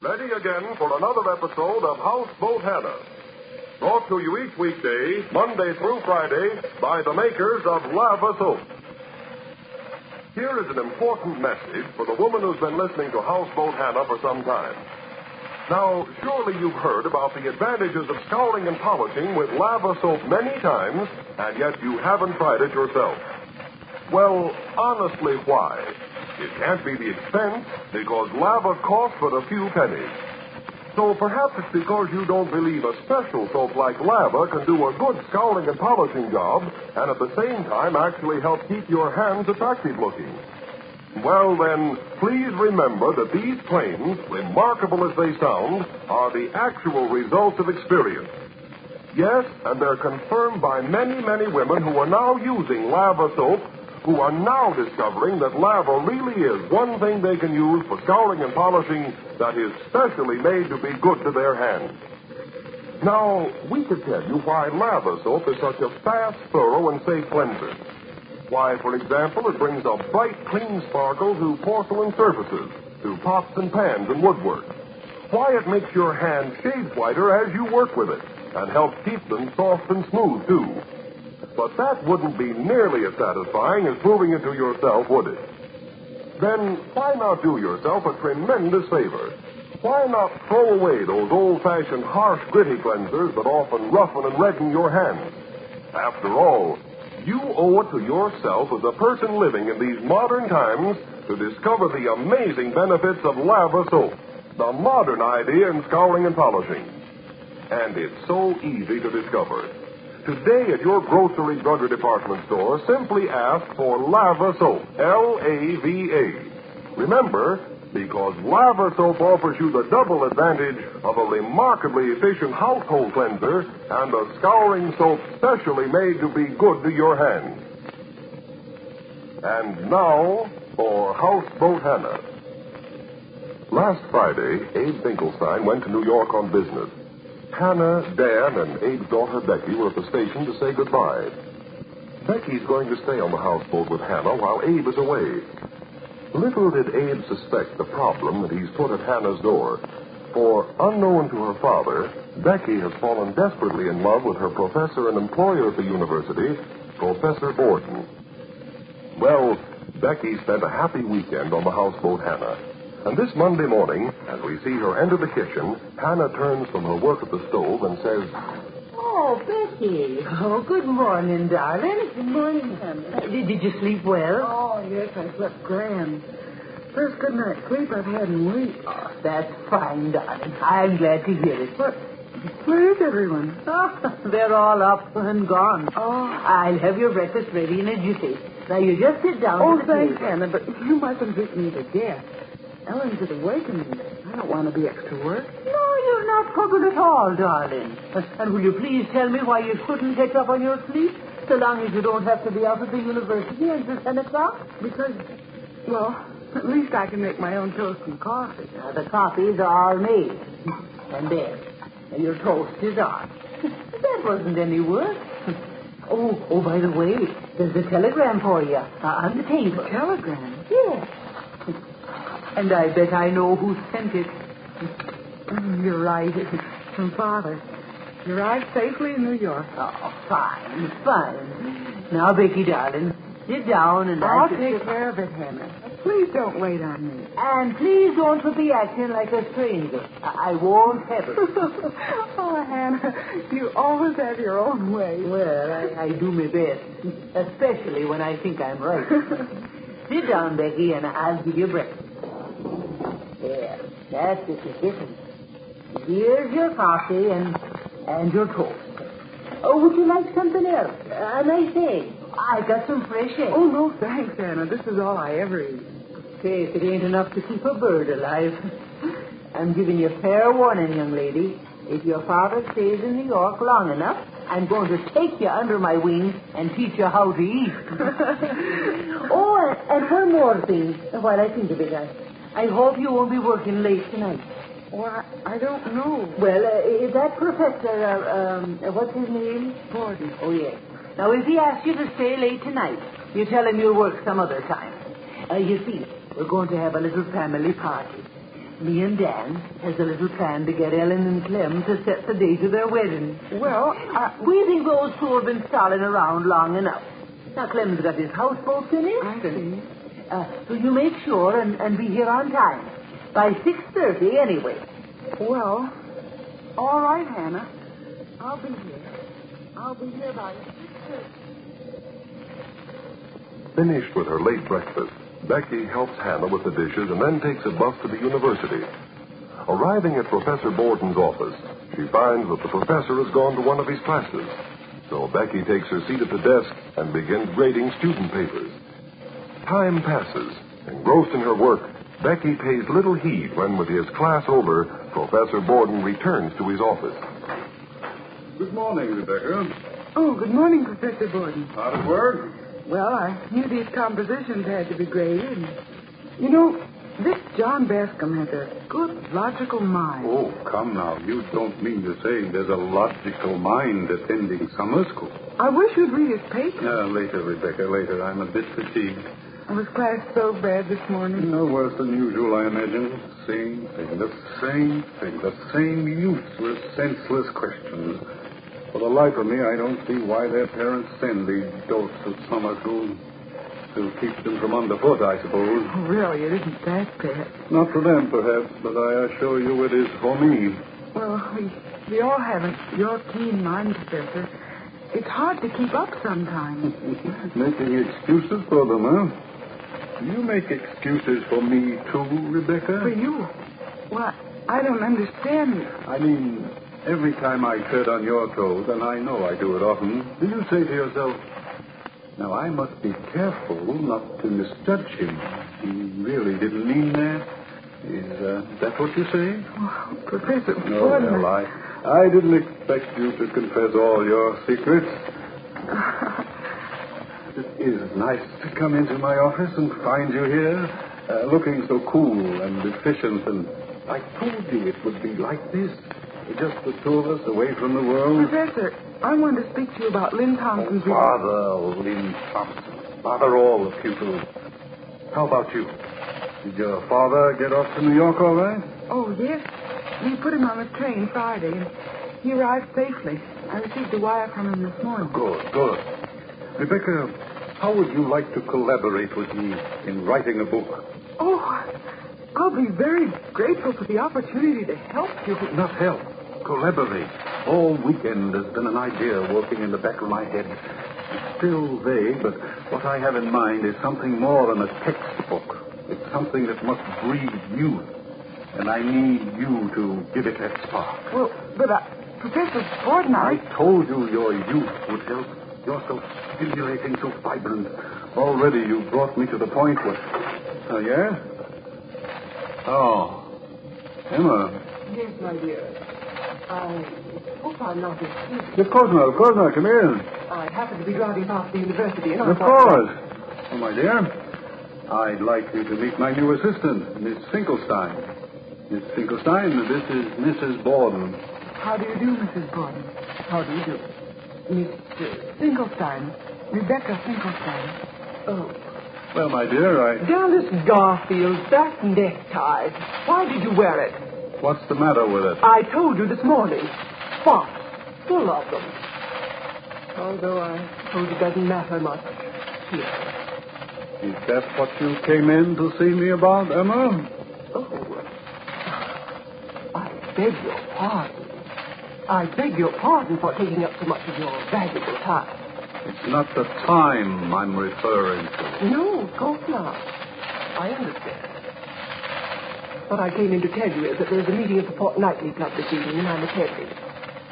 Ready again for another episode of Houseboat Hannah. Brought to you each weekday, Monday through Friday, by the makers of Lava Soap. Here is an important message for the woman who's been listening to Houseboat Hannah for some time. Now, surely you've heard about the advantages of scouring and polishing with Lava Soap many times, and yet you haven't tried it yourself. Well, honestly, why? It can't be the expense, because lava costs but a few pennies. So perhaps it's because you don't believe a special soap like lava can do a good scouring and polishing job, and at the same time actually help keep your hands attractive looking. Well then, please remember that these claims, remarkable as they sound, are the actual results of experience. Yes, and they're confirmed by many, many women who are now using lava soap, who are now discovering that lava really is one thing they can use for scouring and polishing that is specially made to be good to their hands. Now, we could tell you why lava soap is such a fast, thorough, and safe cleanser. Why, for example, it brings a bright, clean sparkle to porcelain surfaces, to pots and pans and woodwork. Why it makes your hands shades whiter as you work with it, and helps keep them soft and smooth, too. But that wouldn't be nearly as satisfying as proving it to yourself, would it? Then why not do yourself a tremendous favor? Why not throw away those old-fashioned, harsh, gritty cleansers that often roughen and redden your hands? After all, you owe it to yourself as a person living in these modern times to discover the amazing benefits of lava soap, the modern idea in scouring and polishing. And it's so easy to discover. Today at your grocery drugstore department store, simply ask for Lava Soap, L-A-V-A. Remember, because Lava Soap offers you the double advantage of a remarkably efficient household cleanser and a scouring soap specially made to be good to your hands. And now for Houseboat Hannah. Last Friday, Abe Finkelstein went to New York on business. Hannah, Dan, and Abe's daughter Becky were at the station to say goodbye. Becky's going to stay on the houseboat with Hannah while Abe is away. Little did Abe suspect the problem that he's put at Hannah's door, for unknown to her father, Becky has fallen desperately in love with her professor and employer at the university, Professor Borden. Well, Becky spent a happy weekend on the houseboat Hannah. And this Monday morning, as we see her enter the kitchen, Hannah turns from her work at the stove and says, "Oh, Becky." Oh, good morning, darling. Good morning, Hannah. Did you sleep well? Oh, yes, I slept grand. First good night's sleep I've had in weeks. Oh, that's fine, darling. I'm glad to hear it. Where is everyone? Oh, they're all up and gone. Oh. I'll have your breakfast ready in a jiffy. Now, you just sit down Oh, to the thanks, table. Hannah, but you mustn't beat me to death. Ellen's at awakening. I don't want to be extra work. No, you're not troubled at all, darling. And will you please tell me why you couldn't catch up on your sleep, so long as you don't have to be out at the university until 10 o'clock? Because, well, at least I can make my own toast and coffee. Now, the coffees are made. And there. And your toast is on. That wasn't any work. Oh, by the way, there's a telegram for you on the table. A telegram? Yes. And I bet I know who sent it. You're right. It's from Father. You arrived safely in New York. Oh, fine. Now, Becky, darling, sit down and I'll take care of it, Hannah. Please don't wait on me. And please don't be acting like a stranger. I won't have it. Oh, Hannah, you always have your own way. Well, I do my best, especially when I think I'm right. Sit down, Becky, and I'll give you breakfast. There, that's it. Here's your coffee and your toast. Oh, would you like something else? A nice egg? I got some fresh eggs. Oh, no, thanks, Hannah. This is all I ever eat. Okay, if it ain't enough to keep a bird alive. I'm giving you fair warning, young lady. If your father stays in New York long enough, I'm going to take you under my wing and teach you how to eat. Oh, and one more thing while I think of it. I hope you won't be working late tonight. Well, I don't know. Well, that professor, what's his name? Borden. Oh, yes. Now, if he asks you to stay late tonight, you tell him you'll work some other time. You see, we're going to have a little family party. Me and Dan has a little plan to get Ellen and Clem to set the date of their wedding. Well, We think those two have been stalling around long enough. Now, Clem's got his houseboat finished. I see. So you make sure and be here on time. By 6:30 anyway. Well, all right, Hannah. I'll be here. I'll be here by 6:30. Finished with her late breakfast, Becky helps Hannah with the dishes and then takes a bus to the university. Arriving at Professor Borden's office, she finds that the professor has gone to one of his classes. So Becky takes her seat at the desk and begins grading student papers. Time passes. Engrossed in her work, Becky pays little heed when, with his class over, Professor Borden returns to his office. Good morning, Rebecca. Oh, good morning, Professor Borden. Hard at work? Well, I knew these compositions had to be graded. You know, this John Bascom has a good logical mind. Oh, come now. You don't mean to say there's a logical mind attending summer school. I wish you'd read his paper. Later, Rebecca, later. I'm a bit fatigued. Was class so bad this morning? No worse than usual, I imagine. Same thing, the same useless, senseless questions. For the life of me, I don't see why their parents send these dolts to summer school. To keep them from underfoot, I suppose. Oh, really, it isn't that bad. Not for them, perhaps, but I assure you it is for me. Well, we all haven't your keen mind, Professor. It's hard to keep up sometimes. Making excuses for them, huh? Do you make excuses for me, too, Rebecca? For you? Well, I don't understand. I mean, every time I tread on your toes, and I know I do it often, do you say to yourself, now I must be careful not to misjudge him. He really didn't mean that. Is that what you say? Oh, Professor No, Borden. well, I didn't expect you to confess all your secrets. It is nice to come into my office and find you here, looking so cool and efficient. And I told you it would be like this, just the two of us away from the world. Professor, I want to speak to you about Lynn Thompson's... Bother Lynn Thompson. Bother all the pupils. How about you? Did your father get off to New York all right? Oh, yes. We put him on the train Friday, and he arrived safely. I received a wire from him this morning. Good. Rebecca, how would you like to collaborate with me in writing a book? Oh, I'll be very grateful for the opportunity to help you. Not help. Collaborate. All weekend there's been an idea working in the back of my head. It's still vague, but what I have in mind is something more than a textbook. It's something that must breed youth. And I need you to give it that spark. Well, but Professor Borden, I told you your youth would help. You're so stimulating, so vibrant. Already you brought me to the point where... Oh, yeah? Oh. Emma. Yes, my dear. I hope I'm not excused. Of course not. Come in. I happen to be driving past the university, and I Of thought... course. Oh, my dear. I'd like you to meet my new assistant, Miss Finkelstein. Miss Finkelstein, this is Mrs. Borden. How do you do, Mrs. Borden? How do you do? Miss Finkelstein. Rebecca Finkelstein. Oh. Well, my dear, Dallas Garfield, that necktie. Why did you wear it? What's the matter with it? I told you this morning. Spots. Full of them. Although I suppose it doesn't matter much here. Is that what you came in to see me about, Emma? Oh. I beg your pardon. I beg your pardon for taking up so much of your valuable time. It's not the time I'm referring to. No, of course not. I understand. What I came in to tell you is that there's a meeting at the Fortnightly Club this evening, and I'm attending.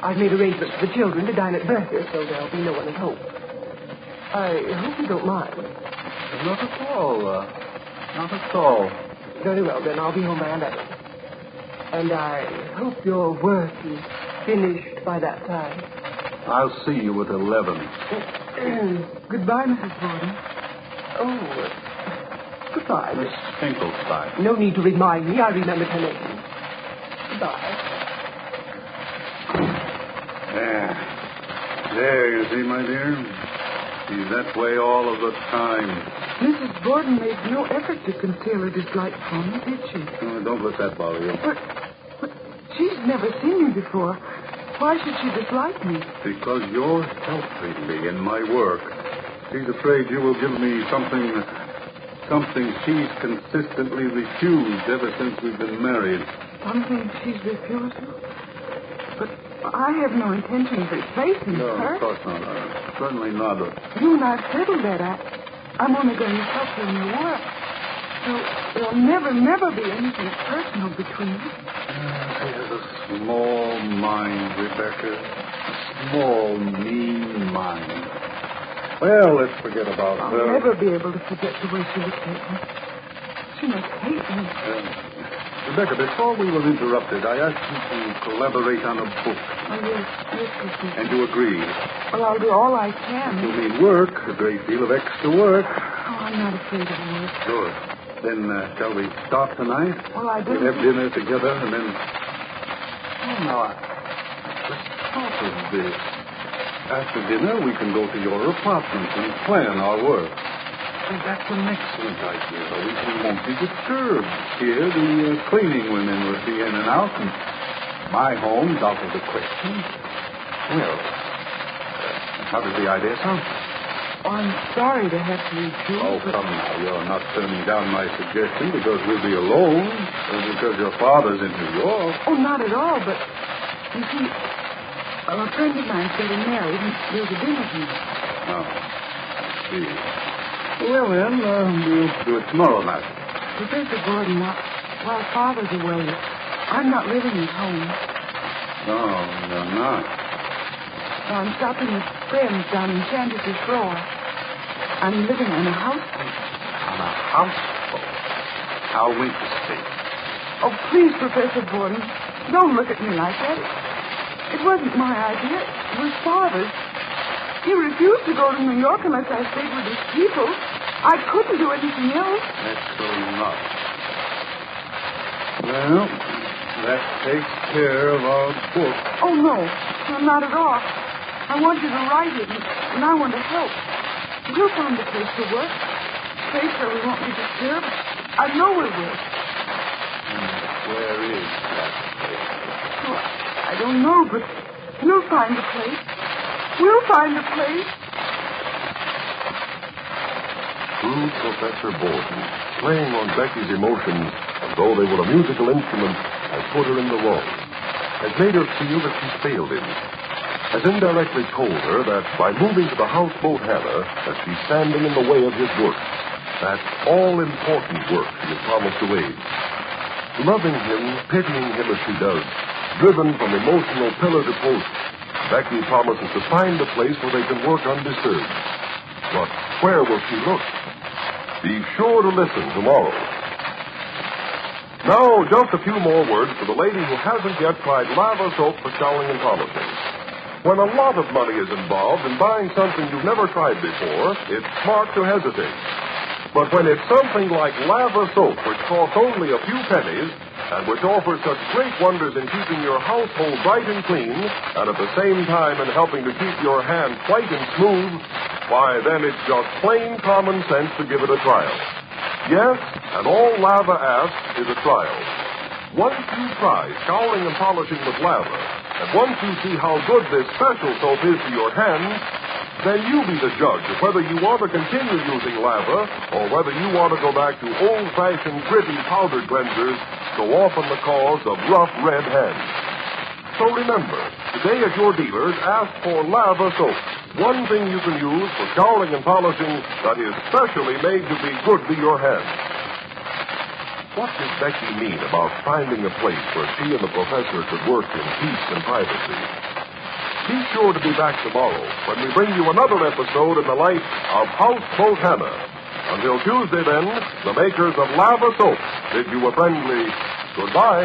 I've made arrangements for the children to dine at Bertha's, so there'll be no one at home. I hope you don't mind. Not at all. Not at all. Very well, then. I'll be home by 11. And I hope your work is finished by that time. I'll see you at 11. Goodbye, Mrs. Borden. Oh, goodbye. Miss Finkelstein. No need to remind me. I remembered her name. Goodbye. There, you see, my dear. He's that way all of the time. Mrs. Borden made no effort to conceal her dislike for me, did she? Oh, don't let that bother you. But she's never seen me before. Why should she dislike me? Because you're helping me in my work. She's afraid you will give me something she's consistently refused ever since we've been married. Something she's refused? But I have no intention of replacing No, her. of course not. Certainly not. You and I've settled that. I'm only going to help her in your work. So there'll never be anything personal between us. She has a small mind, Rebecca. A small, mean mind. Well, let's forget about I'll her. never be able to forget the way she looked at me. She must hate me. Rebecca, before we were interrupted, I asked you to collaborate on a book. Oh, yes, Professor. And you agreed. Well, I'll do all I can. You mean work, a great deal of extra work. Oh, I'm not afraid of work. Good. Then, shall we start tonight? Well, I do. We'll have dinner together and then... Oh, now, let's talk of this. After dinner, we can go to your apartment and plan our work. Oh, that's an excellent idea. We won't be disturbed. Here, the cleaning women will be in and out, and my home's out of the question. Well, how does the idea sound? Oh, I'm sorry to have to refuse. Oh, but... come now. You're not turning down my suggestion because we'll be alone, or because your father's in New York. Oh, not at all, but you see, a friend of mine's getting married, and there's a dinner here. Oh, see. Well, then, we'll do it tomorrow night. Professor Gordon, while Father's away, I'm not living at home. No, you're not. I'm stopping with friends down in Chanticleer Floor. I'm living on a houseboat. On a houseboat? How interesting. Oh, please, Professor Gordon, don't look at me like that. It wasn't my idea. It was Father's. He refused to go to New York unless I stayed with his people. I couldn't do anything else. Naturally not. Well, that takes care of our book. Oh, no, not at all. I want you to write it, and I want to help. We'll find a place to work. A place where we won't be disturbed. I know we will. Where is that place? Oh, I don't know, but we'll find a place. We'll find a place. True Professor Borden, playing on Becky's emotions as though they were a musical instrument, has put her in the wrong, has made her feel that she's failed him, has indirectly told her that by moving to the Houseboat Hannah, that she's standing in the way of his work. That all-important work she has promised to aid. Loving him, pitying him as she does, driven from emotional pillar to post, Becky promises to find a place where they can work undisturbed. But where will she look? Be sure to listen tomorrow. Now, just a few more words for the lady who hasn't yet tried lava soap for scouring and polishing. When a lot of money is involved in buying something you've never tried before, it's smart to hesitate. But when it's something like lava soap, which costs only a few pennies, and which offers such great wonders in keeping your household bright and clean, and at the same time in helping to keep your hands white and smooth, why, then it's just plain common sense to give it a trial. Yes, and all Lava asks is a trial. Once you try scouring and polishing with lava, and once you see how good this special soap is to your hands, then you be the judge of whether you want to continue using lava or whether you want to go back to old-fashioned, gritty powder cleansers so often the cause of rough red hands. So remember, today at your dealers, ask for lava soap. One thing you can use for scouring and polishing that is specially made to be good to your hands. What does Becky mean about finding a place where she and the professor could work in peace and privacy? Be sure to be back tomorrow when we bring you another episode in the light of Houseboat Hannah. Until Tuesday, then, the makers of Lava Soap bid you a friendly goodbye.